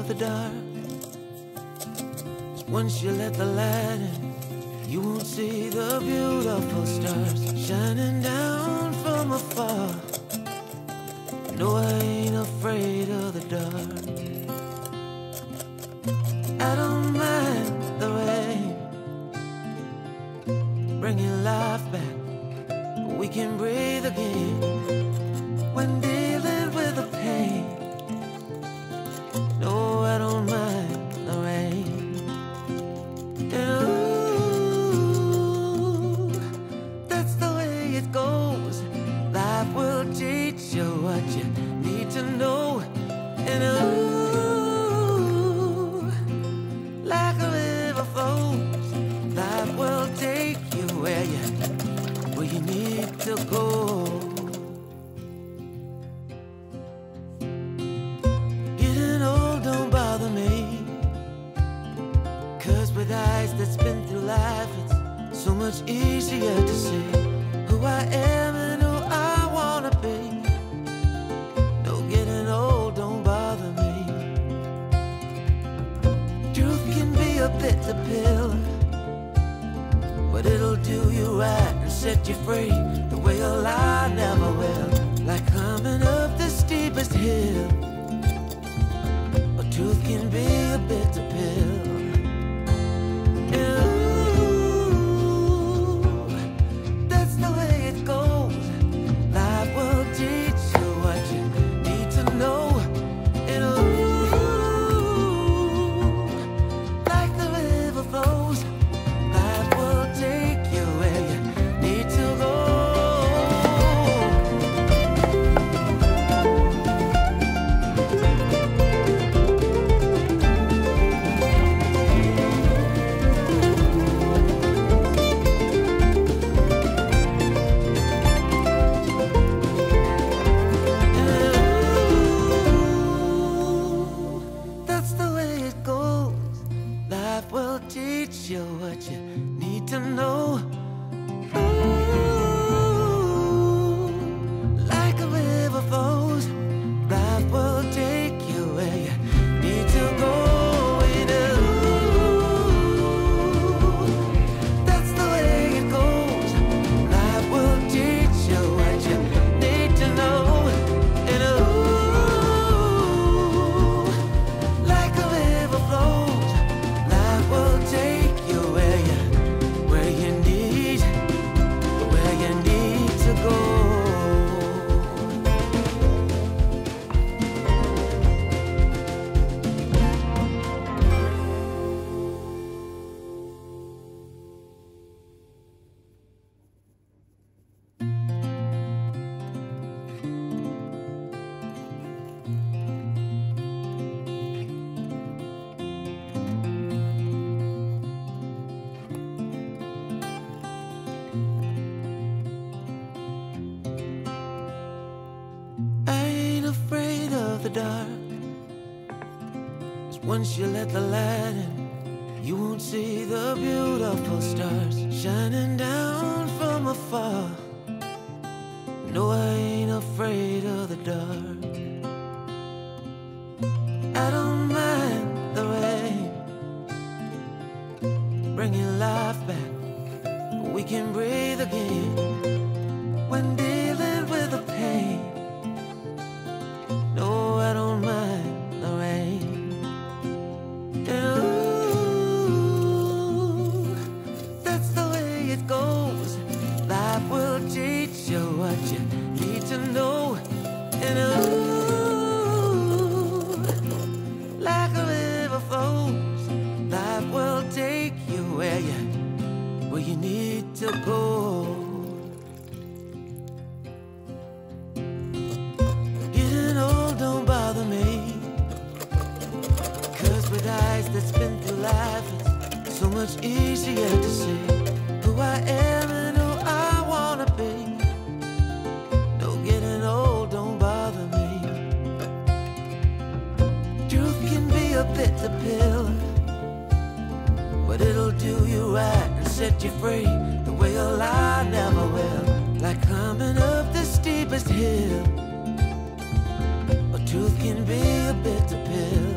of the dark. Once you let the light in, you won't see the beautiful stars shining down from afar. No, I ain't afraid of the dark. I don't mind the rain, bringing life back. We can breathe again when dealing with the pain. No, I don't mind the rain. And ooh, that's the way it goes. Life will teach you what you need to know. And ooh, like a river flows, life will take you where you need to go. Getting old don't bother me, 'cause with eyes that spin through life, it's so much easier to see who I am and who I wanna be. No, getting old don't bother me. Truth can be a bitter pill, but it'll do you right and set you free the way a lie never will. Like climbing up the steepest hill, but truth can be a bitter pill. And ooh, that's the way it goes. Life will teach you what you need to know. And ooh, like the river flows, life will take you where you need to go. That's the way it goes. Life will teach you what you need to know. Ooh, like a river flows, life will take you where you need to go. And ooh, that's the way it goes. Life will teach you what you need to know. And ooh, like a river flows, life will take you where you need to go. I ain't afraid of the dark, 'cause once you let the light in, you won't see the beautiful stars shining down from afar. No, I ain't afraid of the dark. I don't mind the rain, bringing life back. We can breathe again when dealing with the pain. No, I don't mind the rain. And ooh, that's the way it goes. Life will teach you what you need to know. And ooh, like a river flows, life will take you where you need to go. Getting old don't bother me, 'cause with eyes that spin through life, it's so much easier to see who I am and who I wanna be. No, getting old don't bother me. Truth can be a bitter pill, but it'll do you right and set you free the way a lie never will. Like climbing up the steepest hill, but truth can be a bitter pill.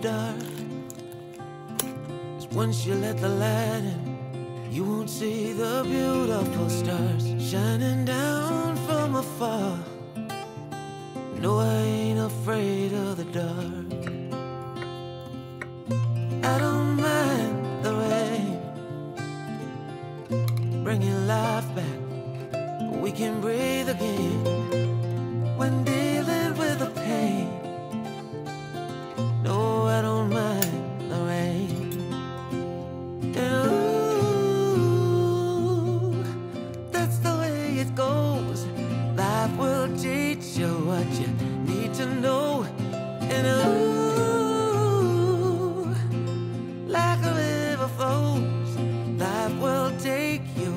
dark. 'Cause once you let the light in, you won't see the beautiful stars shining down from afar. No, I ain't afraid of the dark. I don't mind the rain, bringing life back. We can breathe again when dealing with the pain. No, I don't mind the rain. And ooh, that's the way it goes. Life will teach you what you need to know. And ooh, like a river flows, life will take you